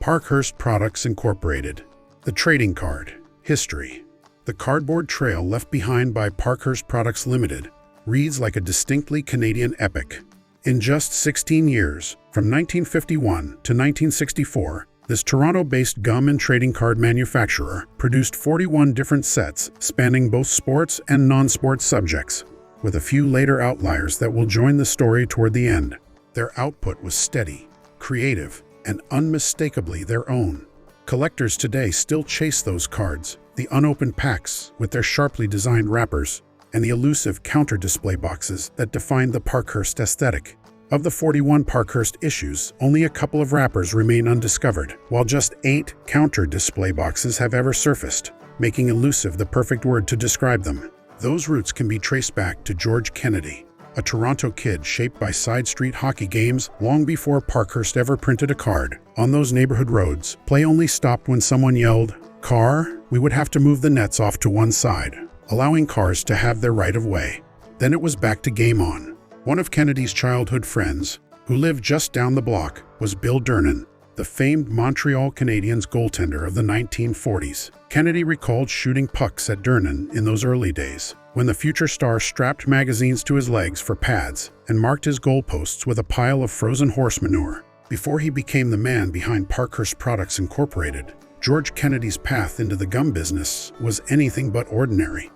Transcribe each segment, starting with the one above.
Parkhurst Products Inc. The Trading Card. History. The cardboard trail left behind by Parkhurst Products Limited reads like a distinctly Canadian epic. In just 16 years, from 1951 to 1964, this Toronto-based gum and trading card manufacturer produced 41 different sets spanning both sports and non-sports subjects, with a few later outliers that will join the story toward the end. Their output was steady, creative, and unmistakably their own. Collectors today still chase those cards, the unopened packs with their sharply designed wrappers, and the elusive counter-display boxes that define the Parkhurst aesthetic. Of the 41 Parkhurst issues, only a couple of wrappers remain undiscovered, while just 8 counter-display boxes have ever surfaced, making elusive the perfect word to describe them. Those roots can be traced back to George Kennedy, a Toronto kid shaped by side street hockey games long before Parkhurst ever printed a card. On those neighborhood roads, play only stopped when someone yelled, "Car," we would have to move the nets off to one side, allowing cars to have their right of way. Then it was back to game on. One of Kennedy's childhood friends, who lived just down the block, was Bill Durnan, the famed Montreal Canadiens goaltender of the 1940s. Kennedy recalled shooting pucks at Durnan in those early days, when the future star strapped magazines to his legs for pads and marked his goalposts with a pile of frozen horse manure. Before he became the man behind Parkhurst Products Inc., George Kennedy's path into the gum business was anything but ordinary.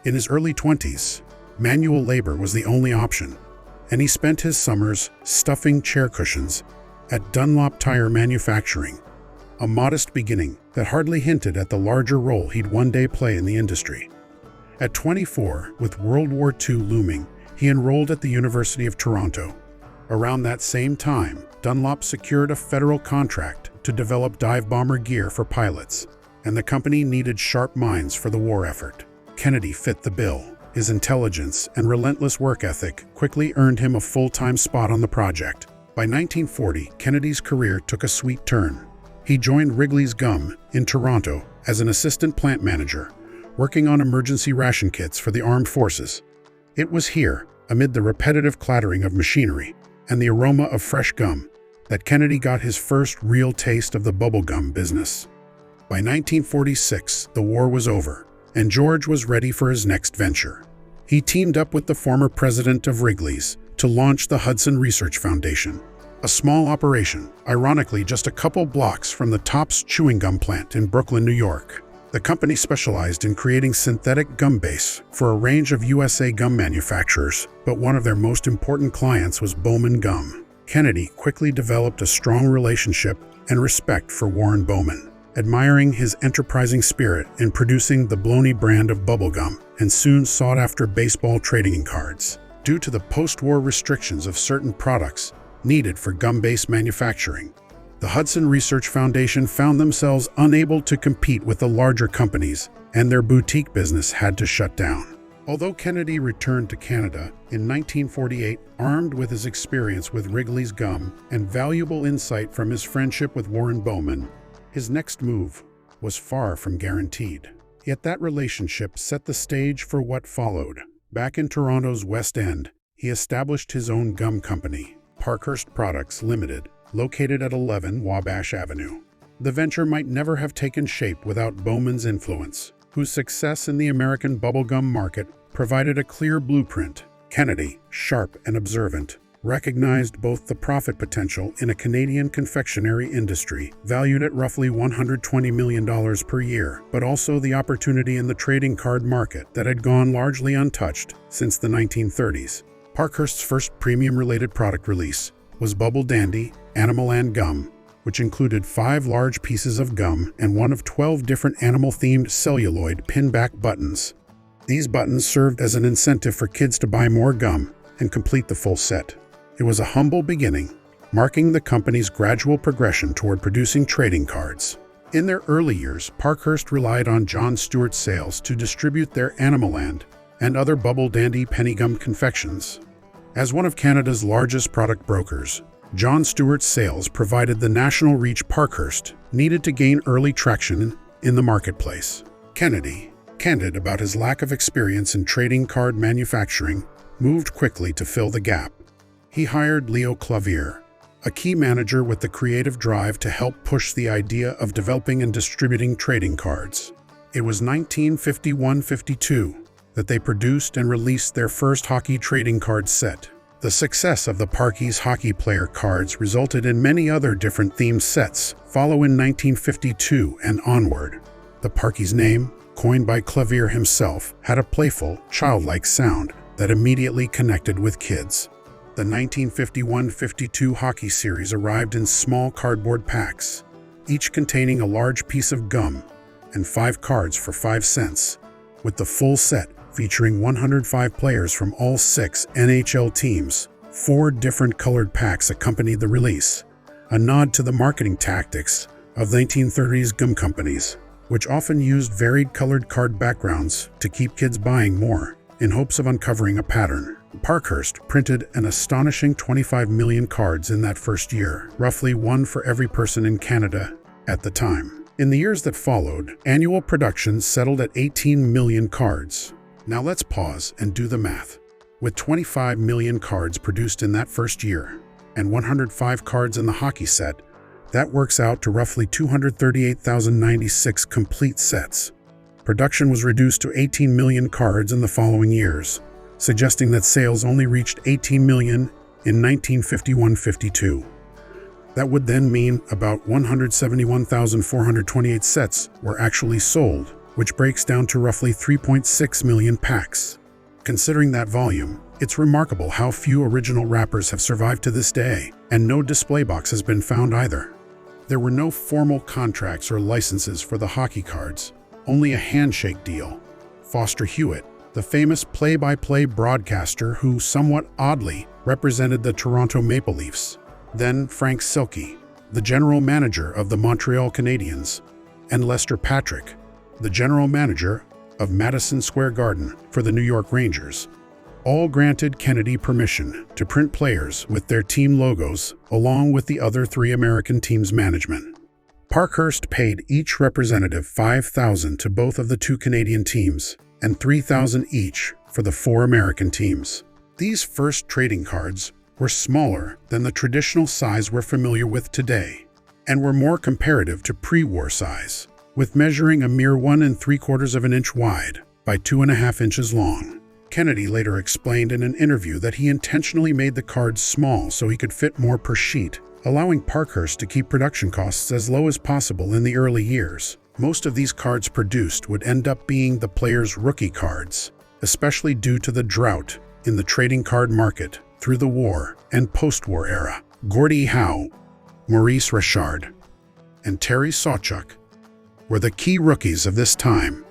In his early 20s, manual labor was the only option, and he spent his summers stuffing chair cushions at Dunlop Tire Manufacturing, a modest beginning that hardly hinted at the larger role he'd one day play in the industry. At 24, with World War II looming, he enrolled at the University of Toronto. Around that same time, Dunlop secured a federal contract to develop dive bomber gear for pilots, and the company needed sharp minds for the war effort. Kennedy fit the bill. His intelligence and relentless work ethic quickly earned him a full-time spot on the project. By 1940, Kennedy's career took a sweet turn. He joined Wrigley's Gum in Toronto as an assistant plant manager, working on emergency ration kits for the armed forces. It was here, amid the repetitive clattering of machinery and the aroma of fresh gum, that Kennedy got his first real taste of the bubblegum business. By 1946, the war was over, and George was ready for his next venture. He teamed up with the former president of Wrigley's to launch the Hudson Research Foundation, a small operation, ironically just a couple blocks from the Tops chewing gum plant in Brooklyn, New York. The company specialized in creating synthetic gum base for a range of USA gum manufacturers, but one of their most important clients was Bowman Gum. Kennedy quickly developed a strong relationship and respect for Warren Bowman, admiring his enterprising spirit in producing the Bloney brand of bubblegum and soon sought after baseball trading cards. Due to the post-war restrictions of certain products needed for gum-based manufacturing, the Hudson Research Foundation found themselves unable to compete with the larger companies, and their boutique business had to shut down. Although Kennedy returned to Canada in 1948, armed with his experience with Wrigley's Gum and valuable insight from his friendship with Warren Bowman, his next move was far from guaranteed. Yet that relationship set the stage for what followed. Back in Toronto's West End, he established his own gum company, Parkhurst Products Limited, located at 11 Wabash Avenue. The venture might never have taken shape without Bowman's influence, whose success in the American bubblegum market provided a clear blueprint. Kennedy, sharp and observant, recognized both the profit potential in a Canadian confectionery industry valued at roughly $120 million per year, but also the opportunity in the trading card market that had gone largely untouched since the 1930s. Parkhurst's first premium-related product release was Bubble Dandy Animal Gum, which included 5 large pieces of gum and one of 12 different animal-themed celluloid pinback buttons. These buttons served as an incentive for kids to buy more gum and complete the full set. It was a humble beginning, marking the company's gradual progression toward producing trading cards. In their early years, Parkhurst relied on John Stewart's sales to distribute their Animal and other Bubble Dandy penny gum confections. As one of Canada's largest product brokers, John Stewart's sales provided the national reach Parkhurst needed to gain early traction in the marketplace. Kennedy, candid about his lack of experience in trading card manufacturing, moved quickly to fill the gap. He hired Leo Clavier, a key manager with the creative drive to help push the idea of developing and distributing trading cards. It was 1951-52 that they produced and released their first hockey trading card set. The success of the Parkhurst hockey player cards resulted in many other different themed sets following 1952 and onward. The Parkhurst name, coined by Clavier himself, had a playful, childlike sound that immediately connected with kids. The 1951-52 hockey series arrived in small cardboard packs, each containing a large piece of gum and 5 cards for 5 cents, with the full set featuring 105 players from all 6 NHL teams. 4 different colored packs accompanied the release, a nod to the marketing tactics of the 1930s gum companies, which often used varied colored card backgrounds to keep kids buying more in hopes of uncovering a pattern. Parkhurst printed an astonishing 25 million cards in that first year, roughly 1 for every person in Canada at the time. In the years that followed, annual production settled at 18 million cards. Now let's pause and do the math. With 25 million cards produced in that first year, and 105 cards in the hockey set, that works out to roughly 238,096 complete sets. Production was reduced to 18 million cards in the following years, suggesting that sales only reached 18 million in 1951-52. That would then mean about 171,428 sets were actually sold, which breaks down to roughly 3.6 million packs. Considering that volume, it's remarkable how few original wrappers have survived to this day, and no display box has been found either. There were no formal contracts or licenses for the hockey cards, only a handshake deal. Foster Hewitt, the famous play-by-play broadcaster who somewhat oddly represented the Toronto Maple Leafs, then Frank Selke, the general manager of the Montreal Canadiens, and Lester Patrick, the general manager of Madison Square Garden for the New York Rangers, all granted Kennedy permission to print players with their team logos along with the other 3 American teams' management. Parkhurst paid each representative $5,000 to both of the 2 Canadian teams and $3,000 each for the 4 American teams. These first trading cards were smaller than the traditional size we're familiar with today and were more comparative to pre-war size, with measuring a mere 1 3/4 inch wide by 2.5 inches long. Kennedy later explained in an interview that he intentionally made the cards small so he could fit more per sheet, allowing Parkhurst to keep production costs as low as possible in the early years. Most of these cards produced would end up being the players' rookie cards, especially due to the drought in the trading card market through the war and post-war era. Gordie Howe, Maurice Richard, and Terry Sawchuk were the key rookies of this time,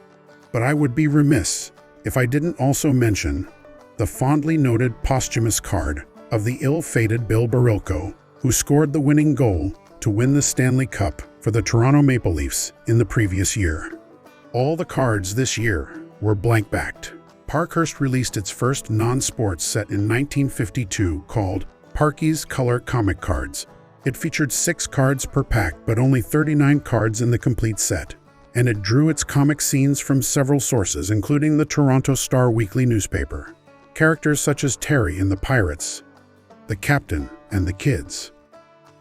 but I would be remiss if I didn't also mention the fondly noted posthumous card of the ill-fated Bill Barilko, who scored the winning goal to win the Stanley Cup for the Toronto Maple Leafs in the previous year. All the cards this year were blank-backed. Parkhurst released its first non-sports set in 1952 called Parkhurst Color Comic Cards. It featured 6 cards per pack but only 39 cards in the complete set, and it drew its comic scenes from several sources including the Toronto Star weekly newspaper. Characters such as Terry and the Pirates, the Captain and the Kids,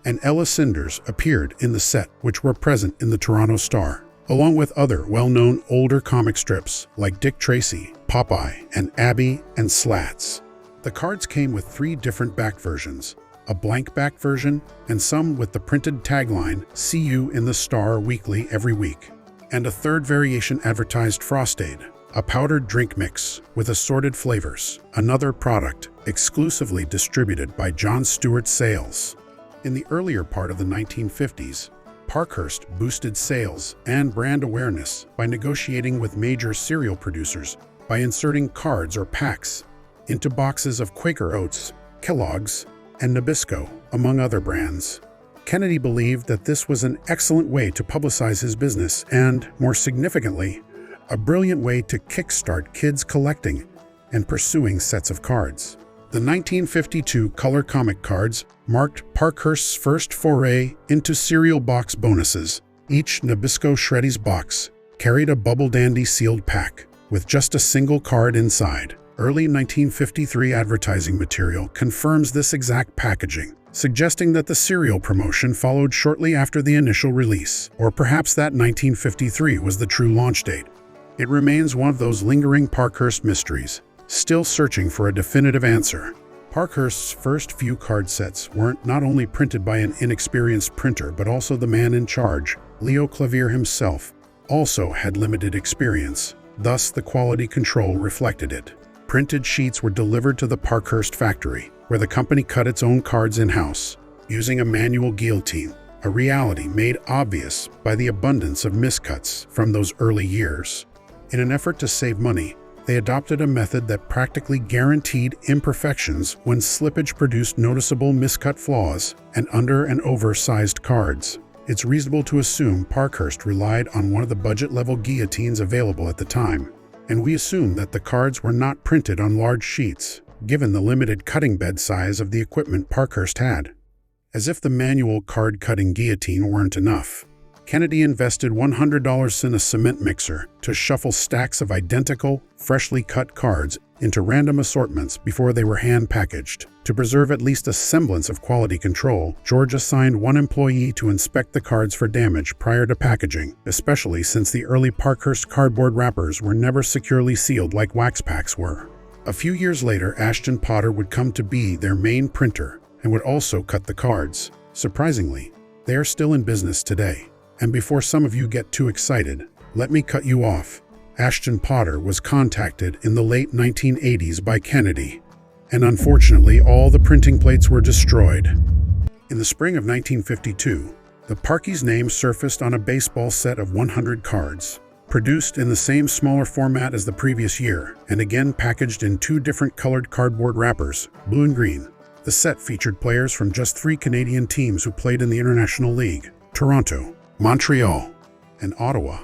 and Ella Cinders appeared in the set, which were present in the Toronto Star, along with other well-known older comic strips like Dick Tracy, Popeye, and Abby and Slats. The cards came with 3 different back versions, a blank back version, and some with the printed tagline, "See you in the Star weekly every week," and a third variation advertised Frostade, a powdered drink mix with assorted flavors, another product exclusively distributed by John Stewart Sales. In the earlier part of the 1950s, Parkhurst boosted sales and brand awareness by negotiating with major cereal producers by inserting cards or packs into boxes of Quaker Oats, Kellogg's, and Nabisco, among other brands. Kennedy believed that this was an excellent way to publicize his business and, more significantly, a brilliant way to kickstart kids collecting and pursuing sets of cards. The 1952 color comic cards marked Parkhurst's first foray into cereal box bonuses. Each Nabisco Shreddies box carried a Bubble Dandy sealed pack with just a single card inside. Early 1953 advertising material confirms this exact packaging, suggesting that the serial promotion followed shortly after the initial release, or perhaps that 1953 was the true launch date. It remains one of those lingering Parkhurst mysteries, still searching for a definitive answer. Parkhurst's first few card sets weren't not only printed by an inexperienced printer but also the man in charge, Leo Clavier himself, also had limited experience, thus the quality control reflected it. Printed sheets were delivered to the Parkhurst factory, where the company cut its own cards in-house, using a manual guillotine, a reality made obvious by the abundance of miscuts from those early years. In an effort to save money, they adopted a method that practically guaranteed imperfections when slippage produced noticeable miscut flaws and under- and oversized cards. It's reasonable to assume Parkhurst relied on one of the budget-level guillotines available at the time, and we assume that the cards were not printed on large sheets, given the limited cutting bed size of the equipment Parkhurst had. As if the manual card-cutting guillotine weren't enough, Kennedy invested $100 in a cement mixer to shuffle stacks of identical, freshly cut cards into random assortments before they were hand-packaged. To preserve at least a semblance of quality control, George assigned one employee to inspect the cards for damage prior to packaging, especially since the early Parkhurst cardboard wrappers were never securely sealed like wax packs were. A few years later, Ashton Potter would come to be their main printer and would also cut the cards. Surprisingly, they are still in business today. And before some of you get too excited, let me cut you off. Ashton Potter was contacted in the late 1980s by Kennedy, and unfortunately all the printing plates were destroyed. In the spring of 1952, the Parkey's name surfaced on a baseball set of 100 cards, produced in the same smaller format as the previous year, and again packaged in two different colored cardboard wrappers, blue and green. The set featured players from just 3 Canadian teams who played in the International League: Toronto, Montreal, and Ottawa,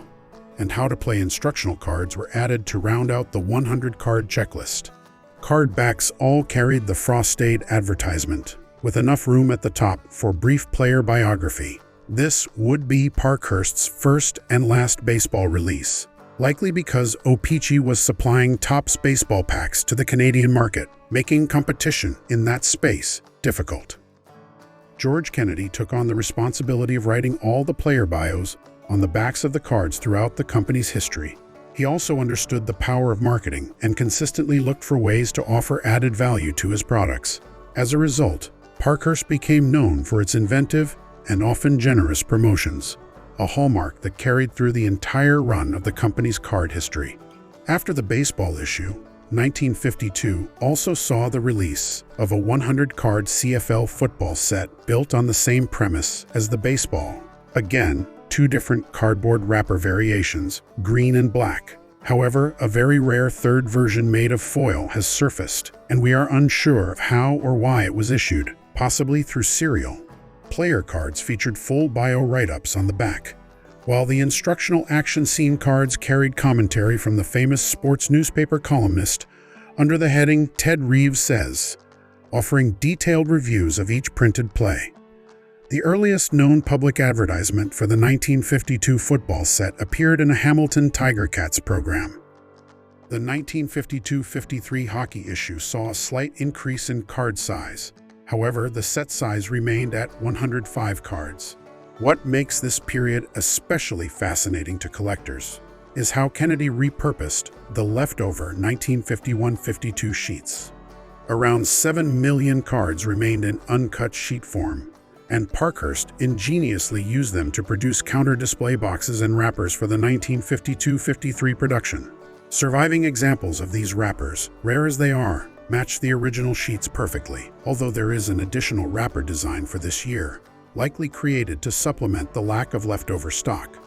and how to play instructional cards were added to round out the 100-card checklist. Card backs all carried the frosted advertisement, with enough room at the top for brief player biography. This would be Parkhurst's first and last baseball release, likely because O-Pee-Chee was supplying Topps baseball packs to the Canadian market, making competition in that space difficult. George Kennedy took on the responsibility of writing all the player bios on the backs of the cards throughout the company's history. He also understood the power of marketing and consistently looked for ways to offer added value to his products. As a result, Parkhurst became known for its inventive and often generous promotions, a hallmark that carried through the entire run of the company's card history. After the baseball issue, 1952 also saw the release of a 100-card CFL football set built on the same premise as the baseball. Again, 2 different cardboard wrapper variations, green and black. However, a very rare third version made of foil has surfaced, and we are unsure of how or why it was issued, possibly through serial. Player cards featured full bio write-ups on the back, while the instructional action scene cards carried commentary from the famous sports newspaper columnist under the heading "Ted Reeves Says," offering detailed reviews of each printed play. The earliest known public advertisement for the 1952 football set appeared in a Hamilton Tiger Cats program. The 1952-53 hockey issue saw a slight increase in card size. However, the set size remained at 105 cards. What makes this period especially fascinating to collectors is how Kennedy repurposed the leftover 1951-52 sheets. Around 7 million cards remained in uncut sheet form, and Parkhurst ingeniously used them to produce counter-display boxes and wrappers for the 1952-53 production. Surviving examples of these wrappers, rare as they are, match the original sheets perfectly, although there is an additional wrapper design for this year, likely created to supplement the lack of leftover stock.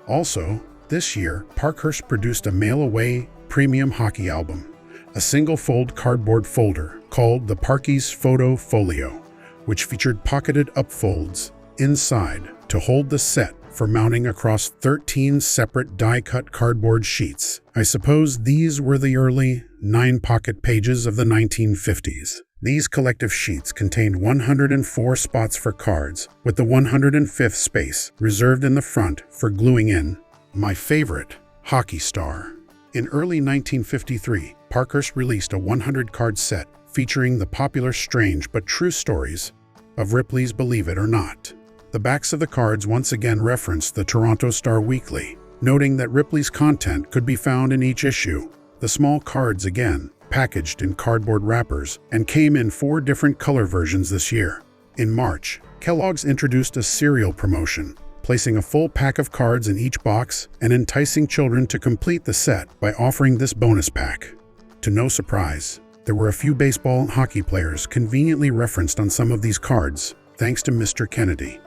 Also, this year, Parkhurst produced a mail-away premium hockey album, a single-fold cardboard folder called the Parkey's Photo Folio, which featured pocketed upfolds inside to hold the set for mounting across 13 separate die-cut cardboard sheets. I suppose these were the early 9-pocket pages of the 1950s. These collective sheets contained 104 spots for cards, with the 105th space reserved in the front for gluing in my favorite hockey star. In early 1953, Parkhurst released a 100-card set featuring the popular Strange But True Stories of Ripley's Believe It or Not. The backs of the cards once again referenced the Toronto Star Weekly, noting that Ripley's content could be found in each issue. The small cards again, packaged in cardboard wrappers, and came in 4 different color versions this year. In March, Kellogg's introduced a cereal promotion, placing a full pack of cards in each box and enticing children to complete the set by offering this bonus pack. To no surprise, there were a few baseball and hockey players conveniently referenced on some of these cards, thanks to Mr. Kennedy.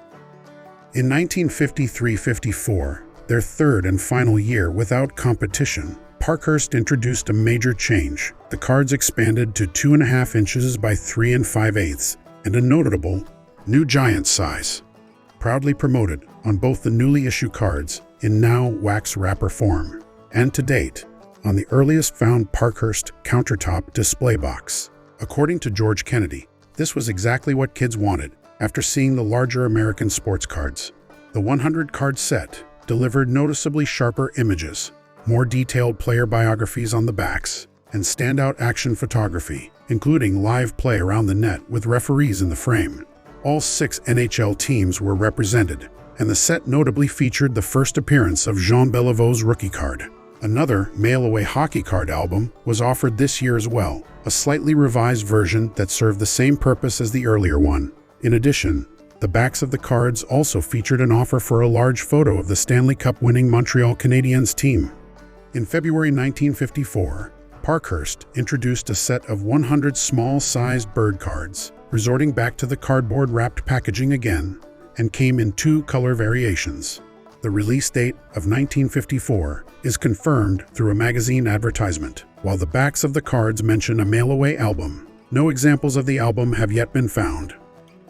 In 1953-54, their third and final year without competition, Parkhurst introduced a major change. The cards expanded to 2.5 inches by 3 5/8 and a notable new giant size. Proudly promoted on both the newly issued cards in now wax wrapper form, and to date, on the earliest found Parkhurst countertop display box. According to George Kennedy, this was exactly what kids wanted after seeing the larger American sports cards. The 100-card set delivered noticeably sharper images, more detailed player biographies on the backs, and standout action photography, including live play around the net with referees in the frame. All 6 NHL teams were represented, and the set notably featured the first appearance of Jean Beliveau's rookie card. Another mail-away hockey card album was offered this year as well, a slightly revised version that served the same purpose as the earlier one. In addition, the backs of the cards also featured an offer for a large photo of the Stanley Cup-winning Montreal Canadiens team. In February 1954, Parkhurst introduced a set of 100 small-sized bird cards, resorting back to the cardboard-wrapped packaging again, and came in 2 color variations. The release date of 1954 is confirmed through a magazine advertisement, while the backs of the cards mention a mail-away album. No examples of the album have yet been found.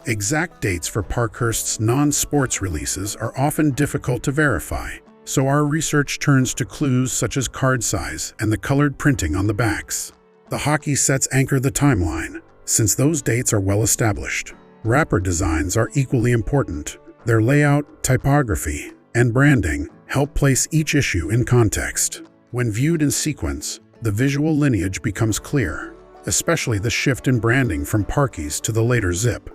Exact dates for Parkhurst's non-sports releases are often difficult to verify, so our research turns to clues such as card size and the colored printing on the backs. The hockey sets anchor the timeline, since those dates are well established. Wrapper designs are equally important. Their layout, typography, and branding help place each issue in context. When viewed in sequence, the visual lineage becomes clear, especially the shift in branding from Parkies to the later Zip.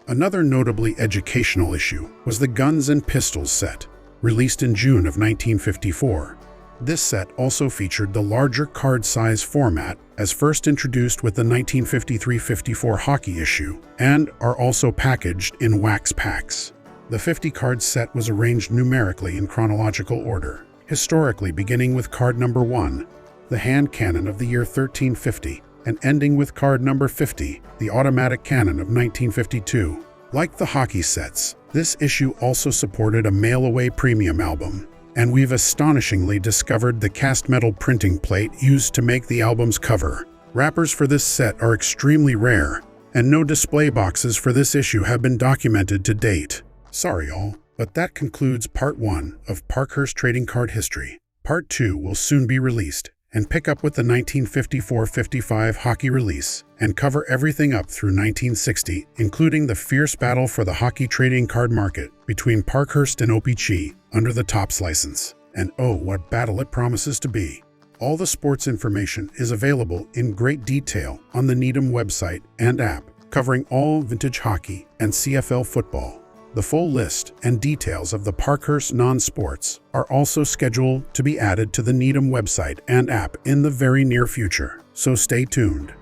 Another notably educational issue was the Guns and Pistols set, released in June of 1954. This set also featured the larger card size format as first introduced with the 1953-54 hockey issue, and are also packaged in wax packs. The 50-card set was arranged numerically in chronological order, historically beginning with card number 1, the hand cannon of the year 1350, and ending with card number 50, the automatic cannon of 1952. Like the hockey sets, this issue also supported a mail-away premium album, and we've astonishingly discovered the cast metal printing plate used to make the album's cover. Wrappers for this set are extremely rare, and no display boxes for this issue have been documented to date. Sorry all, but that concludes Part 1 of Parkhurst Trading Card History. Part 2 will soon be released, and pick up with the 1954-55 hockey release, and cover everything up through 1960, including the fierce battle for the hockey trading card market between Parkhurst and O-Pee-Chee under the Topps license. And oh, what battle it promises to be. All the sports information is available in great detail on the Needham website and app, covering all vintage hockey and CFL football. The full list and details of the Parkhurst non-sports are also scheduled to be added to the Needham website and app in the very near future, so stay tuned.